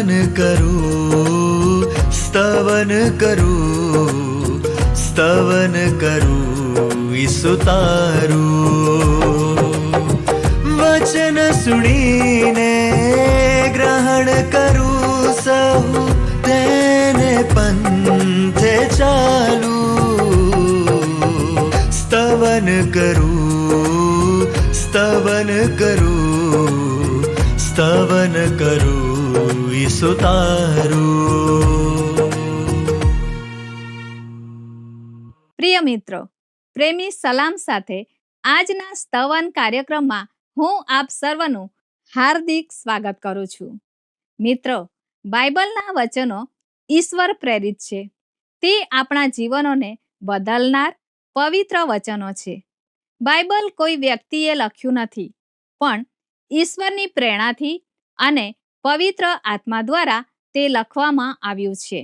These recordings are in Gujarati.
સ્તવન કરું, સ્તવન કરું, સ્તવન કરું ઈસુ તારું. વચન સુણીને ગ્રહણ કરું સહુ, તેને પંથે ચાલું. સ્તવન કરું, સ્તવન કરું, સ્તવન કરું ઈસુ તારું. પ્રિય મિત્રો, પ્રેમી સલામ સાથે આજના સ્તવન કાર્યક્રમમાં હું આપ સર્વનું હાર્દિક સ્વાગત કરું છું. મિત્રો, બાઇબલના વચનો ઈશ્વર પ્રેરિત છે. તે આપણા જીવનોને બદલનાર પવિત્ર વચનો છે. બાઇબલ કોઈ વ્યક્તિએ લખ્યું નથી, પણ ઈશ્વરની પ્રેરણાથી અને પવિત્ર આત્મા દ્વારા તે લખવામાં આવ્યું છે.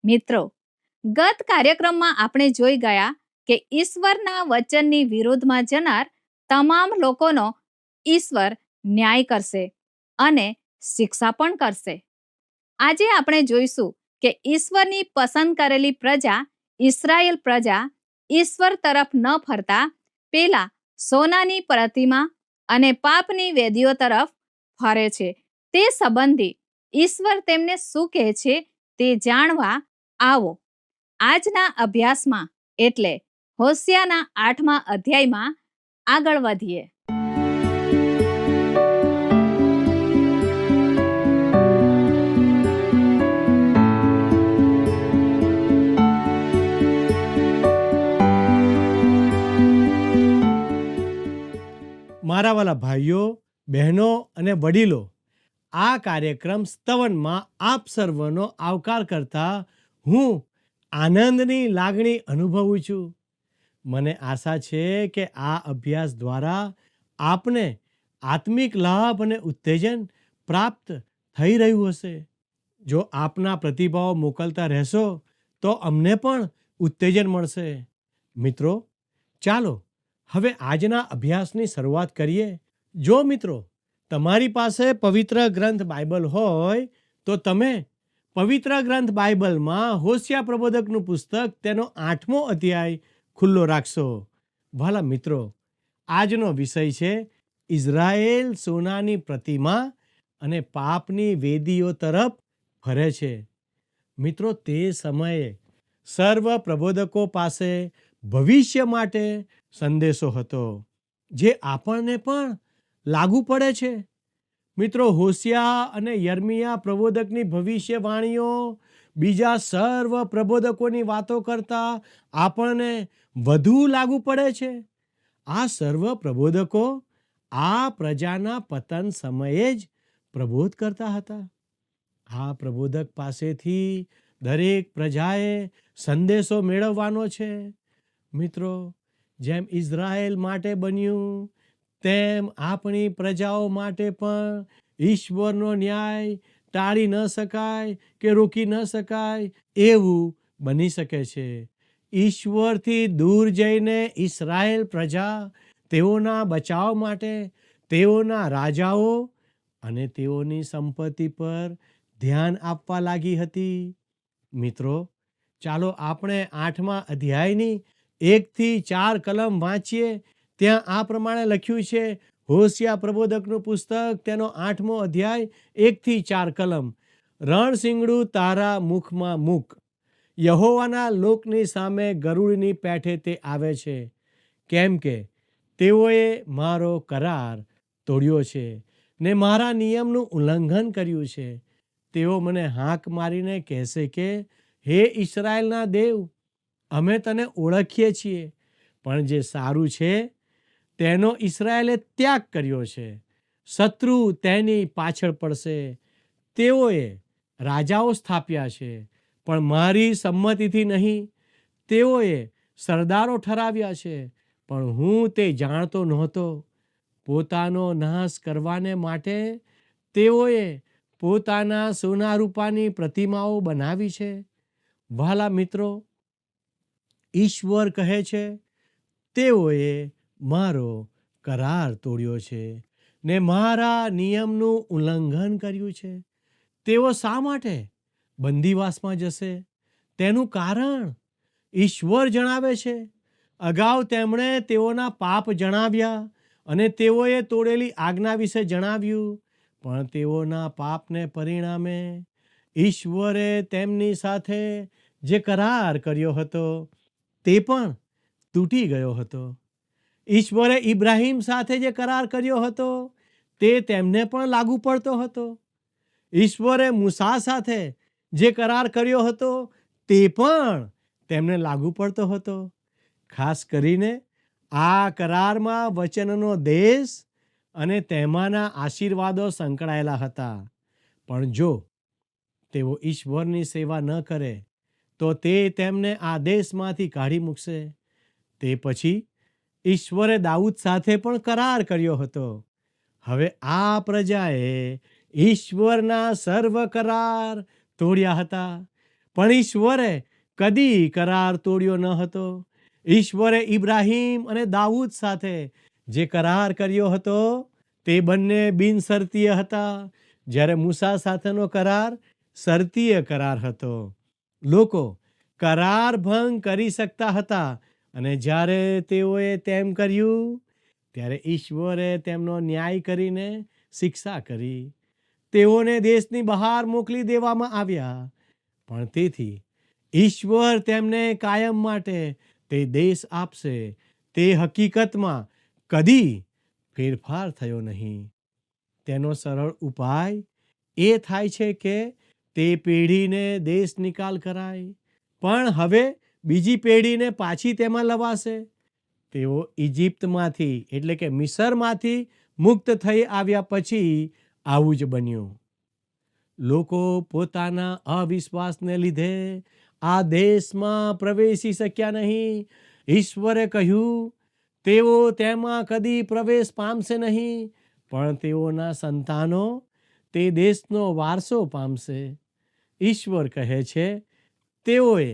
મિત્રો, ગત કાર્યક્રમમાં આપણે જોઈ ગયા કે ઈશ્વરના વચનની વિરુદ્ધમાં જનાર તમામ લોકોનો ઈશ્વર ન્યાય કરશે અને શિક્ષા પણ કરશે. આજે આપણે જોઈશું કે ઈશ્વરની પસંદ કરેલી પ્રજા, ઇસ્રાયેલ પ્રજા, ઈશ્વર તરફ ન ફરતા પેલા સોનાની પ્રતિમા અને પાપની વેદીઓ તરફ ફરે છે. તે સંબંધી ઈશ્વર તેમને શું કહે છે તે જાણવા આવો આજના અભ્યાસમાં એટલે હોશિયાના 8મા અધ્યાયમાં આગળ વધીએ. મારા વાલા ભાઈઓ, બહેનો અને વડીલો, આ કાર્યક્રમ સ્તવનમાં આપ સર્વનો આવકાર કરતા હું આનંદની લાગણી અનુભવું છું. મને આશા છે કે આ અભ્યાસ દ્વારા આપને આત્મિક લાભ અને ઉત્તેજન પ્રાપ્ત થઈ રહ્યું હશે. જો આપના પ્રતિભાવો મોકલતા રહેશો તો અમને પણ ઉત્તેજન મળશે. મિત્રો, ચાલો હવે આજના અભ્યાસની શરૂઆત કરીએ. જો મિત્રો તમારી પાસે પવિત્ર ગ્રંથ બાઇબલ હોય તો તમે પવિત્ર ગ્રંથ બાઇબલમાં હોશિયા પ્રબોધકનું પુસ્તક તેનો 8મો અધ્યાય ખુલ્લો રાખશો. વાલા મિત્રો, આજનો વિષય છે ઇઝરાયેલ સોનાની પ્રતિમા અને પાપની વેદીઓ તરફ ફરે છે. મિત્રો, તે સમયે સર્વ પ્રબોધકો પાસે ભવિષ્ય માટે સંદેશો હતો, જે આપણને પણ લાગુ પડે છે. મિત્રો, હોશિયા અને યર્મિયા પ્રબોધકની ભવિષ્યવાણીઓ બીજા સર્વ પ્રબોધકોની વાતો કરતા આપણને વધુ લાગુ પડે છે. આ સર્વ પ્રબોધકો આ પ્રજાના પતન સમયે જ પ્રબોધ કરતા હતા. આ પ્રબોધક પાસેથી દરેક પ્રજાએ સંદેશો મેળવવાનો છે. મિત્રો, જેમ ઇઝરાયેલ માટે બન્યું તેમ આપણી પ્રજાઓ માટે પણ ઈશ્વરનો ન્યાય ટાળી ન શકાય કે રોકી ન શકાય એવું બની શકે છે. ઈશ્વરથી દૂર જઈને ઇસ્રાયેલ પ્રજા તેઓના બચાવ માટે તેઓના રાજાઓ અને તેઓની સંપત્તિ પર ધ્યાન આપવા લાગી હતી. મિત્રો, ચાલો આપણે 8મા અધ્યાયની 1 થી 4 કલમ વાંચીએ. ત્યાં આ પ્રમાણે લખ્યું છે, હોશિયા પ્રબોધકનું પુસ્તક તેનો 8મો અધ્યાય 1 થી 4 કલમ. રણશીંગડું તારા મુખમાં મૂક, યહોવાના લોકની સામે ગરુડની પેઠે તે આવે છે, કેમ કે તેઓએ મારો કરાર તોડ્યો છે ને મારા નિયમનું ઉલ્લંઘન કર્યું છે. તેઓ મને હાંક મારીને કહેશે કે, હે ઇસ્રાયેલના દેવ, અમે તને ઓળખીએ છીએ, પણ જે સારું છે તેનો ઇસ્રાયેલે ત્યાગ કર્યો છે. શત્રુ તેની પાછળ પડશે. તેઓએ રાજાઓ સ્થાપ્યા છે, પણ મારી સંમતિથી નહીં. તેઓએ સરદારો ઠરાવ્યા છે, પણ હું તે જાણતો નહોતો. પોતાનો નાશ કરવાને માટે તેઓએ પોતાના સોના રૂપાની પ્રતિમાઓ બનાવી છે. વહાલા મિત્રો, ઈશ્વર કહે છે, તેઓએ મારો કરાર તોડ્યો છે ને મારા નિયમનું ઉલ્લંઘન કર્યું છે. તેઓ શા માટે બંદીવાસમાં જશે? તેનું કારણ ઈશ્વર જણાવે છે. અગાઉ તેમણે તેઓના પાપ જણાવ્યા અને તેઓએ તોડેલી આજ્ઞા વિશે જણાવ્યું, પણ તેઓના પાપને પરિણામે ઈશ્વરે તેમની સાથે જે કરાર કર્યો હતો તે પણ તૂટી ગયો હતો. ઈશ્વરે ઇબ્રાહિમ સાથે જે કરાર કર્યો હતો તે તેમને પણ લાગુ પડતો હતો. ઈશ્વરે મૂસા સાથે જે કરાર કર્યો હતો તે પણ તેમને લાગુ પડતો હતો. ખાસ કરીને આ કરારમાં વચનનો દેશ અને તેમાંના આશીર્વાદો સંકળાયેલા હતા. પણ જો તેઓ ઈશ્વરની સેવા ન કરે તો તે તેમને આ દેશમાંથી કાઢી મૂકશે. તે પછી ઈશ્વરે દાઉદ સાથે પણ કરાર કર્યો હતો. હવે આ પ્રજાએ ઈશ્વરના સર્વ કરાર તોડ્યા હતા, પણ ઈશ્વરે કદી કરાર તોડ્યો ન હતો. ઈશ્વરે ઇબ્રાહિમ અને દાઉદ સાથે જે કરાર કર્યો હતો તે બંને બિનશરતીય હતા, જ્યારે મૂસા સાથેનો કરાર શરતીય કરાર હતો. લોકો કરાર ભંગ કરી શકતા હતા અને જ્યારે તેઓએ તેમ કર્યું ત્યારે ઈશ્વરે તેમનો ન્યાય કરીને શિક્ષા કરી. તેઓને દેશની બહાર મોકલી દેવામાં આવ્યા, પણ તેથી ઈશ્વર તેમને કાયમ માટે તે દેશ આપશે તે હકીકતમાં કદી ફેરફાર થયો નહીં. તેનો સરળ ઉપાય એ થાય છે કે તે પેઢીને દેશ નિકાલ કરાય, પણ હવે બીજી પેઢીને પાછી તેમાં લવાશે. તેઓ ઇજિપ્તમાંથી એટલે કે મિસરમાંથી મુક્ત થઈ આવ્યા પછી આવું જ બન્યું. લોકો પોતાના અવિશ્વાસને લીધે આ દેશમાં પ્રવેશી શક્યા નહીં. ઈશ્વરે કહ્યું તેઓ તેમાં કદી પ્રવેશ પામશે નહીં, પણ તેઓના સંતાનો તે દેશનો વારસો પામશે. ઈશ્વર કહે છે તેઓએ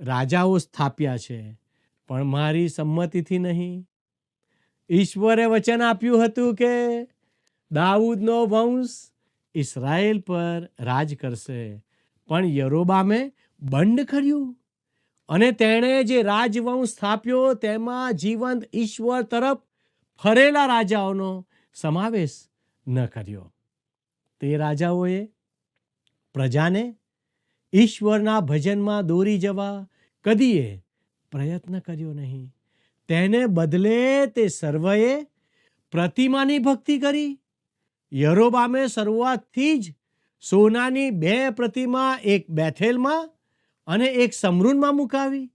રાજાઓ સ્થાપ્યા છે, પણ મારી સંમતિથી નહીં. ઈશ્વરે વચન આપ્યું હતું કે દાઉદનો વંશ ઇસ્રાયેલ પર રાજ કરશે, પણ યરોબામે બંડ કર્યું અને તેણે જે રાજવંશ સ્થાપ્યો તેમાં જીવંત ઈશ્વર તરફ ફરેલા રાજાઓનો સમાવેશ ન કર્યો. તે રાજાઓએ પ્રજાને ઈશ્વરના ભજનમાં દોરી જવા કદીએ પ્રયત્ન કર્યો નહીં. તેને બદલે તે સર્વએ પ્રતિમાની ભક્તિ કરી. યરોબામે શરૂઆતથી જ સોનાની 2 પ્રતિમા, એક બેથેલમાં અને એક સમરૂનમાં મુકાવી.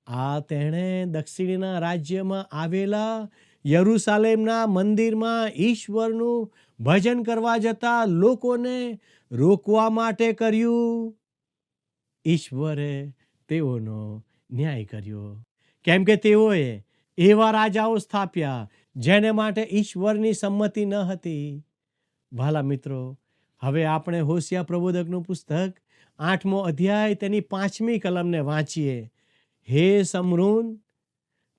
આ તેણે દક્ષિણના રાજ્યમાં આવેલા યરૂશાલેમના મંદિરમાં ઈશ્વરનું ભજન કરવા જતા લોકોને રોકવા માટે કર્યું. ઈશ્વરે તેઓનો ન્યાય કર્યો, કેમ કે તેઓએ એવા રાજાઓ સ્થાપ્યા જેને માટે ઈશ્વરની સંમતિ ન હતી. ભાલા મિત્રો, હવે આપણે હોશિયા પ્રબોધકનું પુસ્તક 8મો અધ્યાય તેની 5મી કલમને વાંચીએ. હે સમરૂન,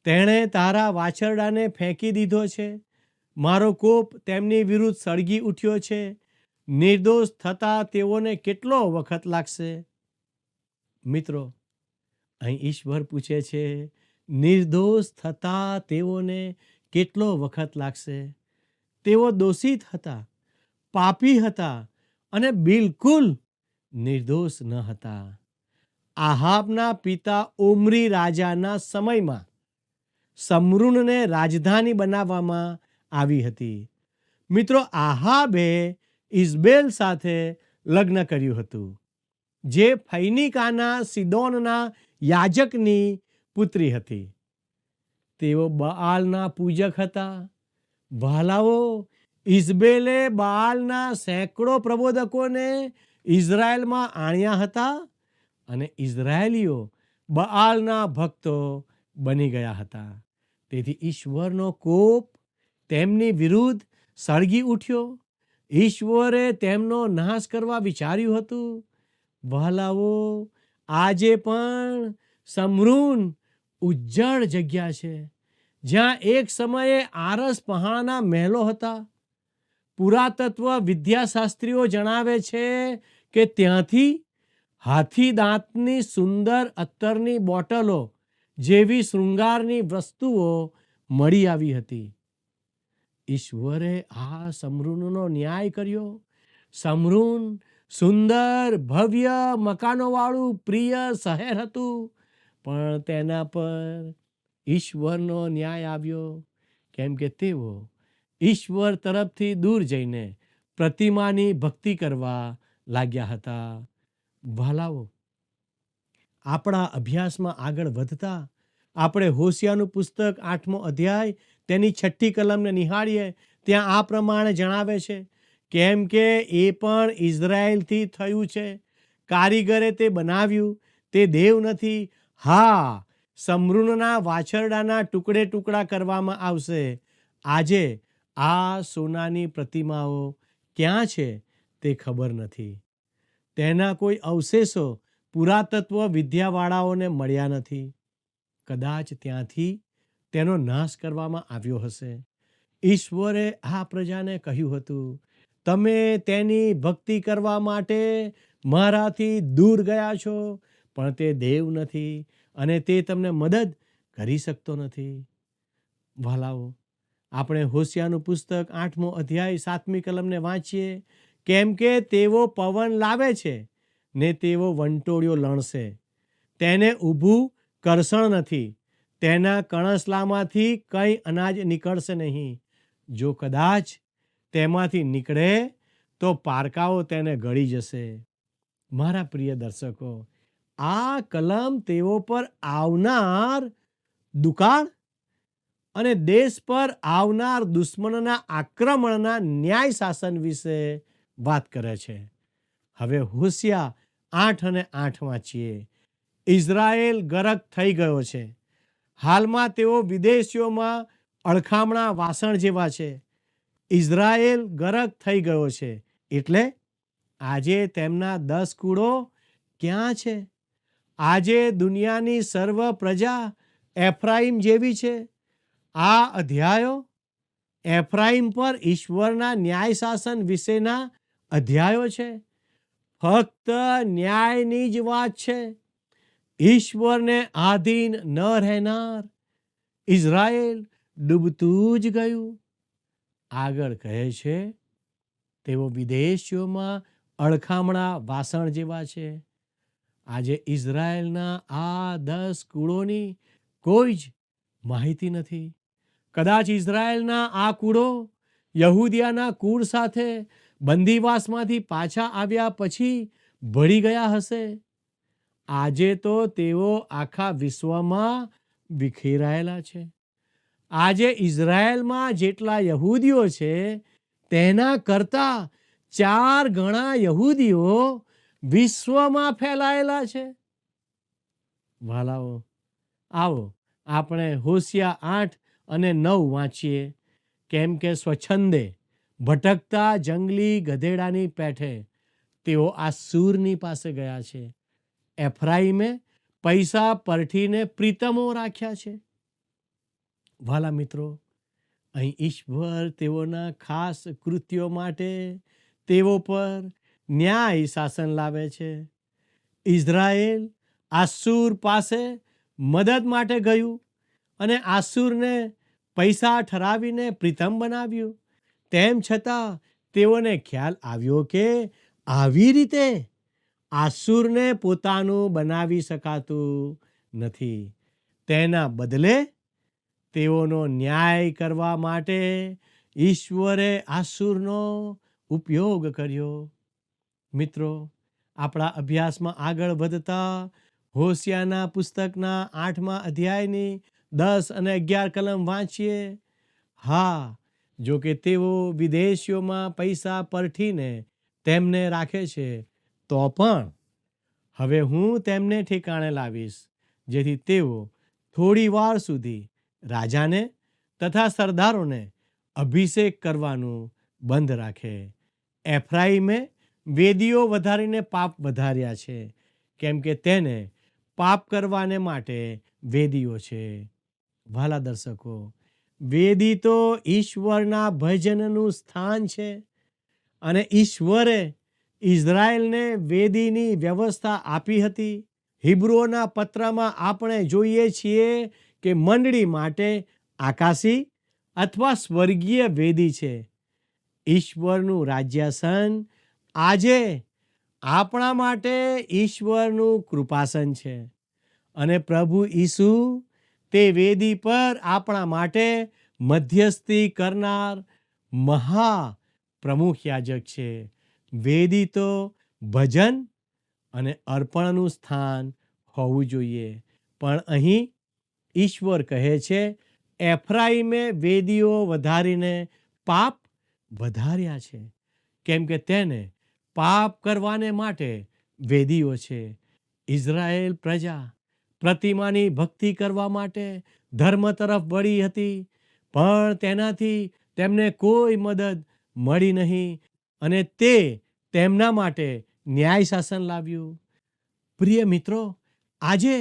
તેણે તારા વાછરડાને ફેંકી દીધો છે. મારો કોપ તેમની વિરુદ્ધ સળગી ઉઠ્યો છે. નિર્દોષ થતા તેઓને કેટલો વખત લાગશે? મિત્રો, અહીં ઈશ્વર પૂછે છે, નિર્દોષ થતા તેઓને કેટલો વખત લાગશે? તેઓ દોષિત હતા, પાપી હતા અને બિલકુલ નિર્દોષ ન હતા. આહાબના પિતા ઓમ્રી રાજાના સમયમાં સમરૂનને રાજધાની બનાવવામાં આવી હતી. મિત્રો, આહાબે ઇઝબેલ સાથે લગ્ન કર્યું હતું, જે ફૈનિકાના સિદોનના યાજકની પુત્રી હતી. તેઓ બાઆલના પૂજક હતા. ભાલાઓ, ઇઝબેલે બાઆલના સેંકડો પ્રબોધકોને ઇઝરાયલમાં આણ્યા હતા અને ઇઝરાયેલીઓ બાઆલના ભક્તો બની ગયા હતા. તેથી ઈશ્વરનો કોપ તેમની વિરુદ્ધ સળગી ઉઠ્યો. ઈશ્વરે તેમનો નાશ કરવા વિચાર્યું હતું. વહાલાઓ, આજે પણ સમરૂન ઉજ્જડ જગ્યા છે, જ્યાં એક સમયે આરસ પહાણના મહેલો હતા, પુરાતત્વ વિદ્યાશાસ્ત્રીઓ જણાવે છે કે ત્યાંથી હાથી દાંતની સુંદર અત્તરની બોટલો જેવી શૃંગારની વસ્તુઓ મળી આવી હતી. ઈશ્વરે આ સમરૂનનો ન્યાય કર્યો. સમરૂન સુંદર ભવ્ય મકાનોવાળું પ્રિય શહેર હતું, પણ તેના પર ઈશ્વરનો ન્યાય આવ્યો, કેમ કે તેઓ ઈશ્વર તરફથી દૂર જઈને પ્રતિમાની ભક્તિ કરવા લાગ્યા હતા. વહાલાઓ, આપણા અભ્યાસમાં આગળ વધતા આપણે હોશિયાનું પુસ્તક 8મો અધ્યાય તેની 6ઠ્ઠી કલમને નિહાળીએ. ત્યાં આ પ્રમાણે જણાવે છે, કેમ કે એ પણ ઇઝરાયેલથી થયું છે. કારીગરે તે બનાવ્યું, તે દેવ નથી. હા, સમરૂનના વાછરડાના ટુકડે ટુકડા કરવામાં આવશે. આજે આ સોનાની પ્રતિમાઓ ક્યાં છે તે ખબર નથી. તેના કોઈ અવશેષો પુરાતત્વ વિદ્યાવાળાઓને મળ્યા નથી. કદાચ ત્યાંથી તેનો નાશ કરવામાં આવ્યો હશે. ઈશ્વરે આ પ્રજાને કહ્યું હતું, તમે તેની ભક્તિ કરવા માટે મારાથી દૂર ગયા છો, પણ તે દેવ નથી અને તે તમને મદદ કરી શકતો નથી. વહાલાઓ, આપણે હોશિયાનું પુસ્તક 8મો અધ્યાય 7મી કલમને વાંચીએ. કેમ કે તેઓ પવન લાવે છે ને તેઓ વંટોળિયો લણશે. તેને ઊભું કરશણ નથી. તેના કણસલામાંથી કંઈ અનાજ નીકળશે નહીં. જો કદાચ તેમાંથી નીકળે તો પારકાઓ તેને ગળી જશે. મારા પ્રિય દર્શકો, આ કલમ તેઓ પર આવનાર દુકાળ અને દેશ પર આવનાર દુશ્મનના આક્રમણના ન્યાય શાસન વિશે વાત કરે છે. હવે હોશિયા 8 અને 8 વાંચીએ. ઇઝરાયેલ ગરક થઈ ગયો છે. હાલમાં તેઓ વિદેશીઓમાં અળખામણા વાસણ જેવા છે. ઇઝરાયેલ ગરક થઈ ગયો છે, એટલે આજે તેમના 10 કુળો ક્યાં છે? આજે દુનિયાની સર્વ પ્રજા એફ્રાઈમ જેવી છે. આ અધ્યાયો એફ્રાઈમ પર ઈશ્વરના ન્યાય શાસન વિશેના અધ્યાયો છે. ફક્ત ન્યાયની જ વાત છે. ઈશ્વરને આધીન ન રહેનાર ઇઝરાયેલ ડૂબતું જ ગયું. આગળ કહે છે, તેઓ વિદેશીઓમાં અળખામણા વાસણ જેવા છે. આજે ઇઝરાયેલના આ 10 કુળોની કોઈ જ માહિતી નથી. કદાચ ઇઝરાયેલના આ કુળો યહૂદિયાના કુળ સાથે બંદીવાસમાંથી પાછા આવ્યા પછી ભળી ગયા હશે. આજે તો તેઓ આખા વિશ્વમાં વિખેરાયેલા છે. આજે ઇઝરાયેલમાં જેટલા યહૂદીઓ છે તેના કરતાં 4 ગણા યહૂદીઓ વિશ્વમાં ફેલાયેલા છે. વાલાઓ, આવો આપણે હોશિયા 8 અને 9 વાંચીએ. કેમ કે સ્વચ્છંદે ભટકતા જંગલી ગધેડાની પેઠે તેઓ આ સૂરની પાસે ગયા છે. એફ્રાઈમે પૈસા પરઠીને પ્રીતમો રાખ્યા છે. વાલા મિત્રો, અહીં ઈશ્વર તેઓના ખાસ કૃત્યો માટે તેઓ પર ન્યાય શાસન લાવે છે. ઇઝરાયેલ આસુર પાસે મદદ માટે ગયું અને આસુરને પૈસા ઠરાવીને પ્રીતમ બનાવ્યું. તેમ છતાં તેઓને ખ્યાલ આવ્યો કે આવી રીતે આસુરને પોતાનું બનાવી શકાતું નથી. તેના બદલે તેઓનો ન્યાય કરવા માટે ઈશ્વરે આસુરનો ઉપયોગ કર્યો. મિત્રો, આપણા અભ્યાસમાં આગળ વધતા હોશિયાના પુસ્તકના 8મા અધ્યાયની 10 અને 11 કલમ વાંચીએ. હા, જો કે તેઓ વિદેશીઓમાં પૈસા પરઠીને તેમને રાખે છે, તો પણ હવે હું તેમને ઠેકાણે લાવીશ, જેથી તેઓ થોડી વાર સુધી રાજાને તથા સરદારોને અભિષેક કરવાનું બંધ રાખે. એફ્રાઈમે વેદીઓ વધારીને પાપ વધાર્યા છે, કેમ કે તેને પાપ કરવાને માટે વેદીઓ છે. વાલા દર્શકો, વેદી તો ઈશ્વરના ભજનનું સ્થાન છે અને ઈશ્વરે ઇઝરાયલને વેદીની વ્યવસ્થા આપી હતી. હિબ્રુઓના પત્રમાં આપણે જોઈએ છીએ કે મંડળી માટે આકાશી અથવા સ્વર્ગીય વેદી છે. ઈશ્વરનું રાજ્યાસન આજે આપણા માટે ઈશ્વરનું કૃપાસન છે અને પ્રભુ ઈસુ તે વેદી પર આપણા માટે મધ્યસ્થી કરનાર મહા પ્રમુખ યાજક છે. વેદી તો ભજન અને અર્પણનું સ્થાન હોવું જોઈએ, પણ અહીં ઈશ્વર કહે છે એફ્રાઈમે વેદીઓ વધારીને પાપ વધાર્યા છે, કેમ કે તેને પાપ કરવાને માટે વેદીઓ છે. ઇઝરાયેલ પ્રજા પ્રતિમાની ભક્તિ કરવા માટે ધર્મ તરફ વળી હતી, પણ તેનાથી તેમને કોઈ મદદ મળી નહીં અને તે તેમના માટે ન્યાય શાસન લાવ્યું. પ્રિય મિત્રો, આજે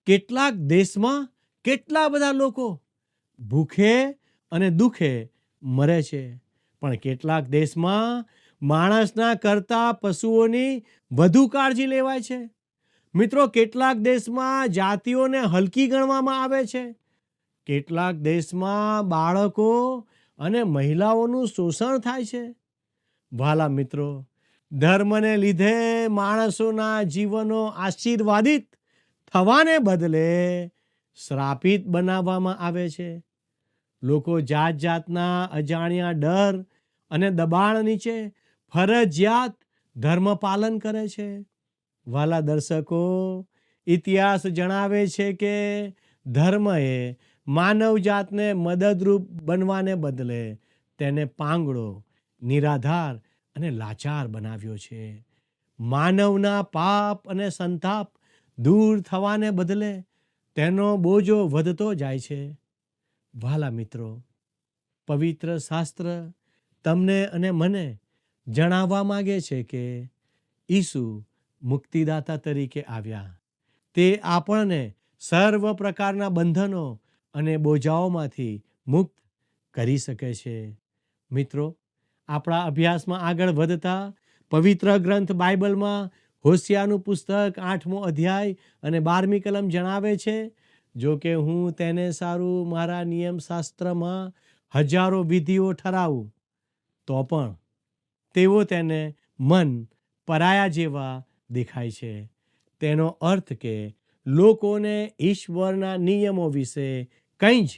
કેટલાક દેશમાં કેટલા બધા લોકો ભૂખે અને દુઃખે મરે છે, પણ કેટલાક દેશમાં માણસના કરતા પશુઓની વધુ કાળજી લેવાય છે. મિત્રો, કેટલાક દેશમાં જાતિઓને હલકી ગણવામાં આવે છે. કેટલાક દેશમાં બાળકો અને મહિલાઓનું શોષણ થાય છે. વાલા મિત્રો, ધર્મને લીધે માણસોના જીવનો આશીર્વાદિત થવાને બદલે શ્રાપિત બનાવવામાં આવે છે. લોકો જાત જાતના અજાણ્યા ડર અને દબાણ નીચે ફરજિયાત ધર્મ પાલન કરે છે. વાલા દર્શકો, ઇતિહાસ જણાવે છે કે ધર્મએ માનવજાતને મદદરૂપ બનવાને બદલે તેને પાંગડો, નિરાધાર અને લાચાર બનાવ્યો છે. માનવના પાપ અને સંતાપ દૂર થવાને બદલે તેનો બોજો વધતો જાય છે. વાલા મિત્રો, પવિત્ર શાસ્ત્ર તમને અને મને જણાવવા માંગે છે કે ઈસુ મુક્તિદાતા તરીકે આવ્યા. તે આપણને સર્વ પ્રકારના બંધનો અને બોજાઓમાંથી મુક્ત કરી શકે છે. મિત્રો, આપણા અભ્યાસમાં આગળ વધતા પવિત્ર ગ્રંથ બાઇબલમાં હોશિયાનું પુસ્તક 8મો અધ્યાય અને 12મી કલમ જણાવે છે, જો કે હું તેને સારું મારા નિયમશાસ્ત્રમાં હજારો વિધિઓ ઠરાવું તો પણ તેઓ તેને મન પરાયા જેવા દેખાય છે. તેનો અર્થ કે લોકોને ઈશ્વરના નિયમો વિશે કંઈ જ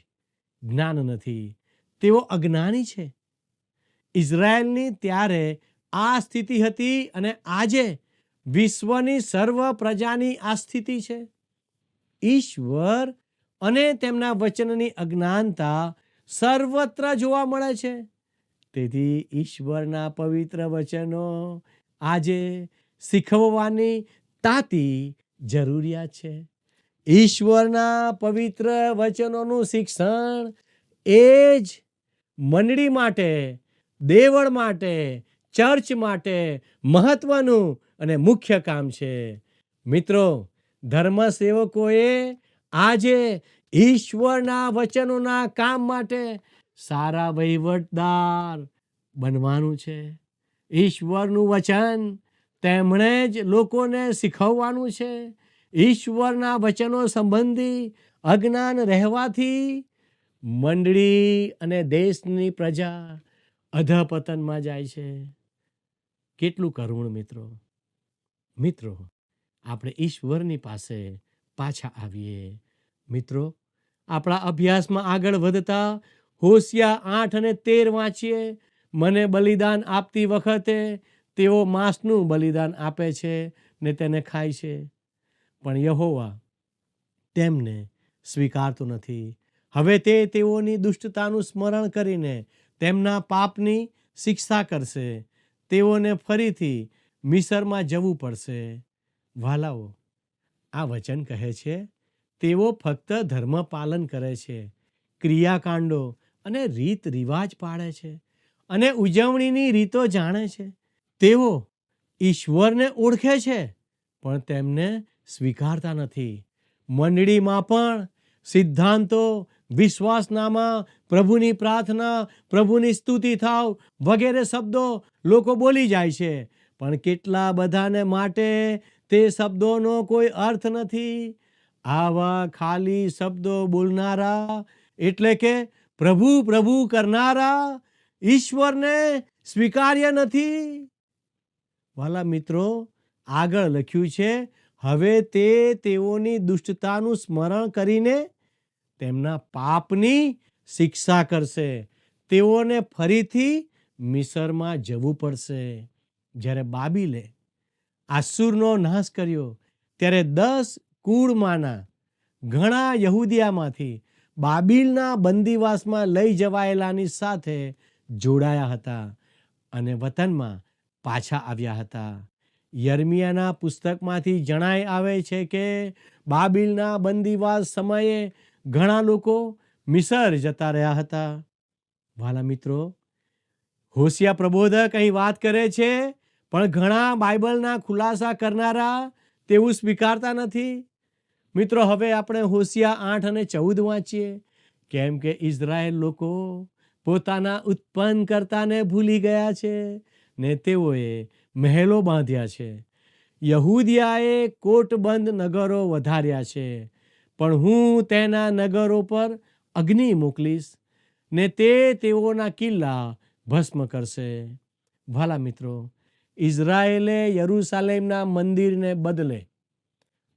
જ્ઞાન નથી. તેઓ અજ્ઞાની છે. ઇઝરાયલની ત્યારે આ સ્થિતિ હતી અને આજે વિશ્વની સર્વ પ્રજાની આ સ્થિતિ છે. ઈશ્વર અને તેમના વચનની અજ્ઞાનતા સર્વત્ર જોવા મળે છે. તેથી ઈશ્વરના પવિત્ર વચનો આજે શીખવવાની તાતી જરૂરિયાત છે. ઈશ્વરના પવિત્ર વચનોનું શિક્ષણ એ જ મંડળી માટે, દેવળ માટે, ચર્ચ માટે મહત્વનું અને મુખ્ય કામ છે. મિત્રો, ધર્મસેવકોએ આજે ઈશ્વરના વચનોના કામ માટે સારા વહીવટદાર બનવાનું છે. ઈશ્વરનું વચન તેમણે જ લોકોને શીખવવાનું છે. ઈશ્વરના વચનો સંબંધી અજ્ઞાન રહેવાથી મંડળી અને દેશની પ્રજા અધપતનમાં જાય છે. કેટલું કરુણ મિત્રો. મિત્રો, આપણે ઈશ્વરની પાસે પાછા આવીએ. મિત્રો, આપણા અભ્યાસમાં આગળ વધતા હોશિયા 8 અને 13 વાંચીએ. મને બલિદાન આપતી વખતે તેઓ માંસનું બલિદાન આપે છે ને તેને ખાય છે, પણ યહોવા તેમને સ્વીકારતો નથી. હવે તે તેઓની દુષ્ટતાનું સ્મરણ કરીને તેમના પાપની શિક્ષા કરશે. તેઓને ફરીથી મિસરમાં જવું પડશે. વાલાઓ, આ વચન કહે છે તેઓ ફક્ત ધર્મ પાલન કરે છે, ક્રિયાકાંડો અને રીત રિવાજ પાળે છે અને ઉજવણીની રીતો જાણે છે. તેઓ ઈશ્વરને ઓળખે છે પણ તેમને સ્વીકારતા નથી. મંડળીમાં પણ સિદ્ધાંતો, વિશ્વાસનામાં, પ્રભુની પ્રાર્થના, પ્રભુની સ્તુતિ થાવ વગેરે શબ્દો લોકો બોલી જાય છે, પણ કેટલા બધાને માટે તે શબ્દોનો કોઈ અર્થ નથી. આવા ખાલી શબ્દો બોલનારા એટલે કે પ્રભુ પ્રભુ કરનારા ઈશ્વરને સ્વીકાર્ય નથી. વાલા મિત્રો, આગળ લખ્યું છે, હવે તે તેઓની દુષ્ટતાનું સ્મરણ કરીને તેમના પાપની શિક્ષા કરશે. તેઓને ફરીથી મિસરમાં જવું પડશે. જ્યારે બાબીલે આસુરનો નાશ કર્યો ત્યારે 10 કુળમાંના ઘણા યહૂદિયામાંથી બાબીલના બંદીવાસમાં લઈ જવાયેલાની સાથે જોડાયા હતા અને વતનમાં પાછા આવ્યા હતા. યર્મિયાના પુસ્તકમાંથી જણાય આવે છે કે બાબીલના બંદીવાસ સમયે ઘણા લોકો મિસર જતા રહ્યા હતા. વાલા મિત્રો, હોશિયા પ્રબોધક અહીં વાત કરે છે, પણ ઘણા બાઇબલના ખુલાસા કરનારા તેવું સ્વીકારતા નથી. મિત્રો, હવે આપણે હોશિયા 8 અને 14 વાંચીએ. કેમ કે ઇઝરાયેલ લોકો પોતાના ઉત્પન્ન કરતાને ભૂલી ગયા છે ને તેઓએ મહેલો બાંધ્યા છે. યહૂદિયાએ કોટબંધ નગરો વધાર્યા છે, પણ હું તેના નગરો પર અગ્નિ મોકલીશ ને તે તેઓના કિલ્લા ભસ્મ કરશે. વાલા મિત્રો, ઇઝરાયેલે યરૂશાલેમના મંદિરને બદલે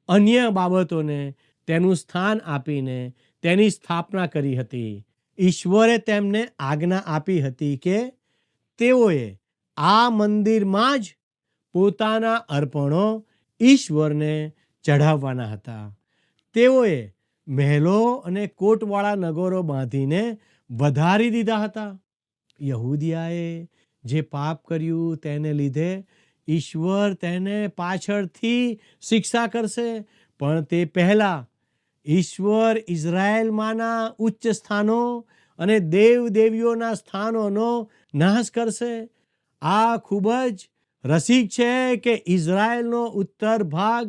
અન્ય બાબતોને તેનું સ્થાન આપીને તેની સ્થાપના કરી હતી. ઈશ્વરે તેમને આજ્ઞા આપી હતી કે તેઓએ આ મંદિરમાં જ પોતાના અર્પણો ઈશ્વરને ચઢાવવાના હતા. તેઓએ મહેલો અને કોટવાળા નગરો બાંધીને વધારી દીધા હતા. યહૂદિયાએ જે પાપ કર્યું તેને લીધે ઈશ્વર તેને પાછળથી શિક્ષા કરશે, પણ તે પહેલા ઈશ્વર ઇઝરાયેલમાંના ઉચ્ચ સ્થાનો અને દેવદેવીઓના સ્થાનોનો નાશ કરશે. આ ખૂબ જ રસિક છે કે ઇઝરાયેલનો ઉત્તર ભાગ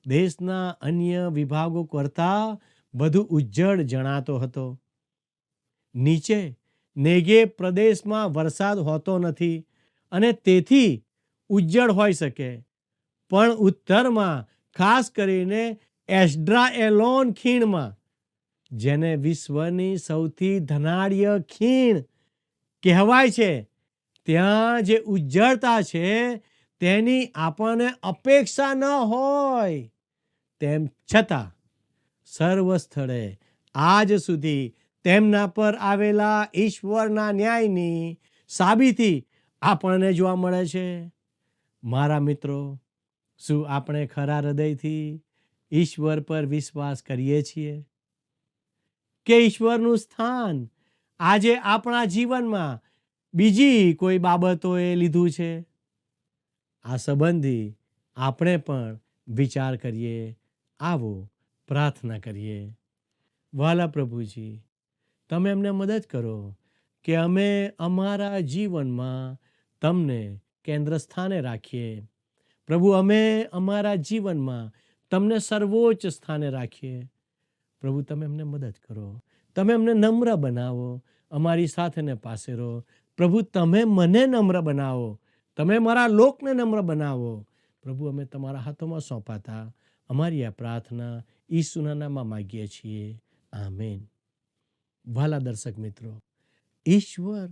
દેશના અન્ય વિભાગો કરતાં વધુ ઉજ્જડ જણાતો હતો. નીચે નેગેવ પ્રદેશમાં વરસાદ હોતો નથી અને તેથી ઉજ્જડ હોઈ શકે, પણ ઉત્તરમાં, ખાસ કરીને એસ્ડ્રાએલોન ખીણમાં, જેને વિશ્વની સૌથી ધનાઢ્ય ખીણ કહેવાય છે, ત્યાં જે ઉજ્જડતા છે તેની આપણને અપેક્ષા ન હોય. તેમ છતાં સર્વ સ્થળે આજ સુધી તેમના પર આવેલા ઈશ્વરના ન્યાયની સાબિતી આપણને જોવા મળે છે. મારા મિત્રો, શું આપણે ખરા હૃદયથી ઈશ્વર પર વિશ્વાસ કરીએ છીએ કે ઈશ્વરનું સ્થાન આજે આપણા જીવનમાં બીજી કોઈ બાબતોએ લીધું છે? આ સંબંધી આપણે પણ વિચાર કરીએ. આવો પ્રાર્થના કરીએ. વાલા પ્રભુજી, તમે અમને મદદ કરો કે અમે અમારા જીવનમાં તમને કેન્દ્ર સ્થાને રાખીએ. પ્રભુ, અમે અમારા જીવનમાં તમને સર્વોચ્ચ સ્થાને રાખીએ. પ્રભુ, તમે અમને મદદ કરો. તમે અમને નમ્ર બનાવો. અમારી સાથે ને પાસે રહો. પ્રભુ, તમે મને નમ્ર બનાવો. તમે મારા લોકને નમ્ર બનાવો. પ્રભુ, અમે તમારા હાથોમાં સોંપાતા અમારી આ પ્રાર્થના ઈસુના નામમાં માગીએ છીએ. આમેન. વાલા દર્શક મિત્રો, ઈશ્વર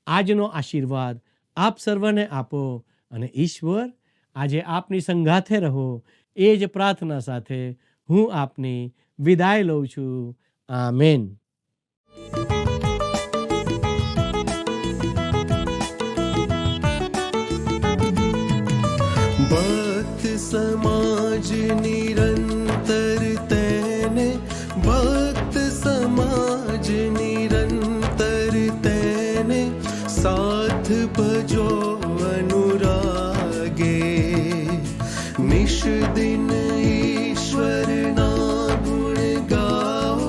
આજનો આશીર્વાદ આપ સર્વને આપો અને ઈશ્વર આજે આપની સંગાથે રહો. એ જ પ્રાર્થના સાથે હું આપની વિદાય લઉં છું. આમેન. ભક્ત સમાજ નિરંતર તેને, ભક્ત સમાજ નિરંતર તેને, સાથ ભજો અનુરાગે. નિશ દિન ઈશ્વરના ગુણ ગાઓ,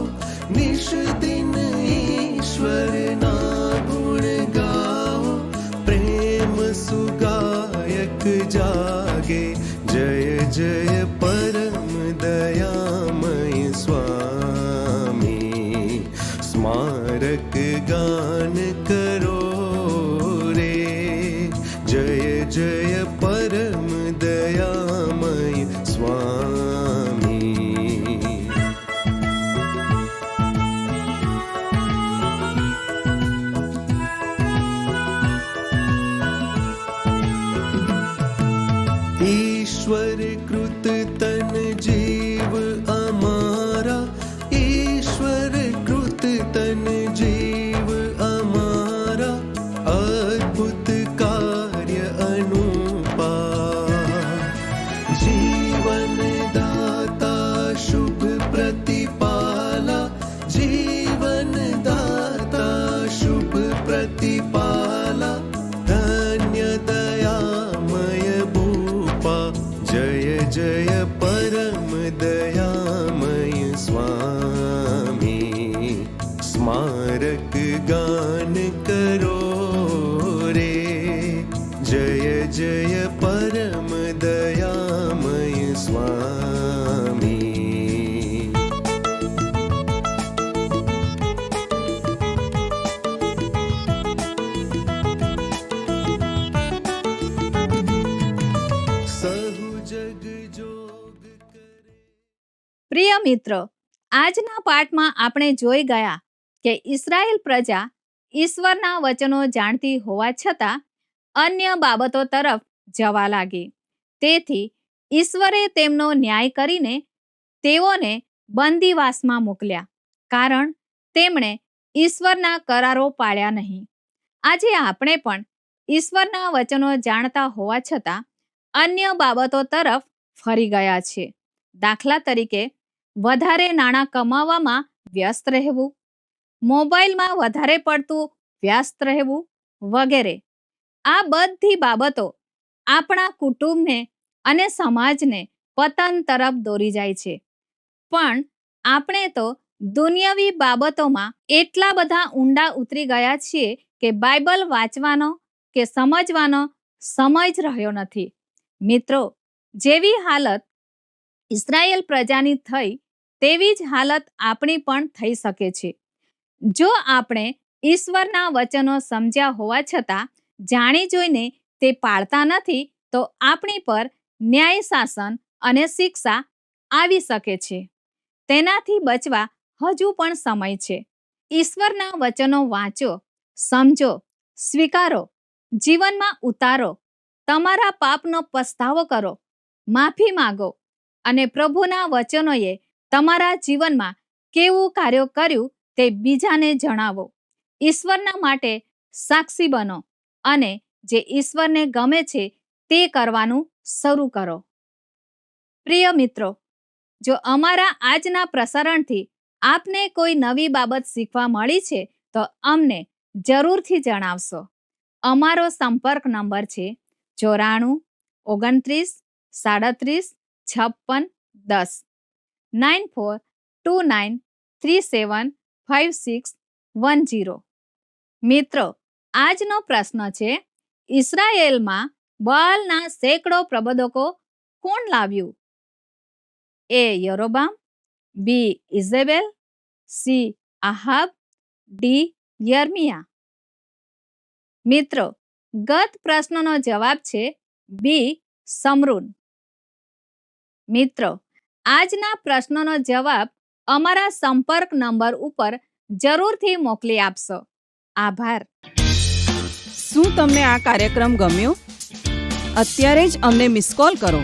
નિશ દિન ઈશ્વરના ગુણ ગાઓ. પ્રેમ સુગાયક જાગે. જય જય પરમ દયામય સ્વામી. ईश्वर कृत तन जीव अमारा, ईश्वर कृत तन जीव अमारा, अद्भुत कार्य अनुपा। जीवन दाता शुभ प्रतिपाला, जीवन दाता शुभ प्रतिपाला, धन्य दयामय भूपा, जय जय परम दयामय स्वामी। स्मारक गान करो रे, जय जय परम दयामय स्वामी। सहु जग जोग करे। પ્રિય મિત્રો, આજના પાઠમાં આપણે જોઈ ગયા કે ઇસ્રાયેલ પ્રજા ઈશ્વરના વચનો જાણતી હોવા છતાં અન્ય બાબતો તરફ જવા લાગી. તેથી ઈશ્વરે તેમનો ન્યાય કરીને તેઓને બંદીવાસમાં મોકલ્યા, કારણ તેમણે ઈશ્વરના કરારો પાળ્યા નહીં. આજે આપણે પણ ઈશ્વરના વચનો જાણતા હોવા છતાં અન્ય બાબતો તરફ ફરી ગયા છે. દાખલા તરીકે વધારે નાણાં કમાવામાં વ્યસ્ત રહેવું, મોબાઈલમાં વધારે પડતું વ્યસ્ત રહેવું વગેરે. આ બધી બાબતો આપણા કુટુંબને અને સમાજને પતન તરફ દોરી જાય છે. પણ આપણે તો દુનિયાવી બાબતોમાં એટલા બધા ઊંડા ઉતરી ગયા છીએ કે બાઇબલ વાંચવાનો કે સમજવાનો સમય જ રહ્યો નથી. મિત્રો, જેવી હાલત ઇસ્રાયેલ પ્રજાની થઈ તેવી જ હાલત આપણી પણ થઈ શકે છે. જો આપણે ઈશ્વરના વચનો સમજ્યા હોવા છતાં જાણી જોઈને તે પાળતા નથી તો આપણી પર ન્યાય શાસન અને શિક્ષા આવી શકે છે. તેનાથી બચવા હજુ પણ સમય છે. ઈશ્વરના વચનો વાંચો, સમજો, સ્વીકારો, જીવનમાં ઉતારો, તમારા પાપનો પસ્તાવો કરો, માફી માંગો અને પ્રભુના વચનોએ તમારા જીવનમાં કેવું કાર્ય કર્યું તે બીજાને જણાવો. ઈશ્વરના માટે સાક્ષી બનો અને જે ઈશ્વરને ગમે છે તે કરવાનું શરૂ કરો. પ્રિય મિત્રો, જો અમારા આજના પ્રસારણથી આપને કોઈ નવી બાબત શીખવા મળી છે તો અમને જરૂરથી જણાવશો. અમારો સંપર્ક નંબર છે 94 29 37 56 10 9429375610. મિત્રો, આજનો પ્રશ્ન છે, ઇસ્રાયેલમાં બાલના સેંકડો પ્રબોધકો કોણ લાવ્યું? એ યરોબામ, બી ઇઝેબેલ, સી આહાબ, ડી યર્મિયા. મિત્રો, ગત પ્રશ્નનો જવાબ છે બી સમરૂન. મિત્રો, આજના પ્રશ્નનો જવાબ અમારા સંપર્ક નંબર ઉપર જરૂરથી મોકલી આપશો. આભાર. શું તમને આ કાર્યક્રમ ગમ્યો? અત્યારે જ અમને મિસ કોલ કરો.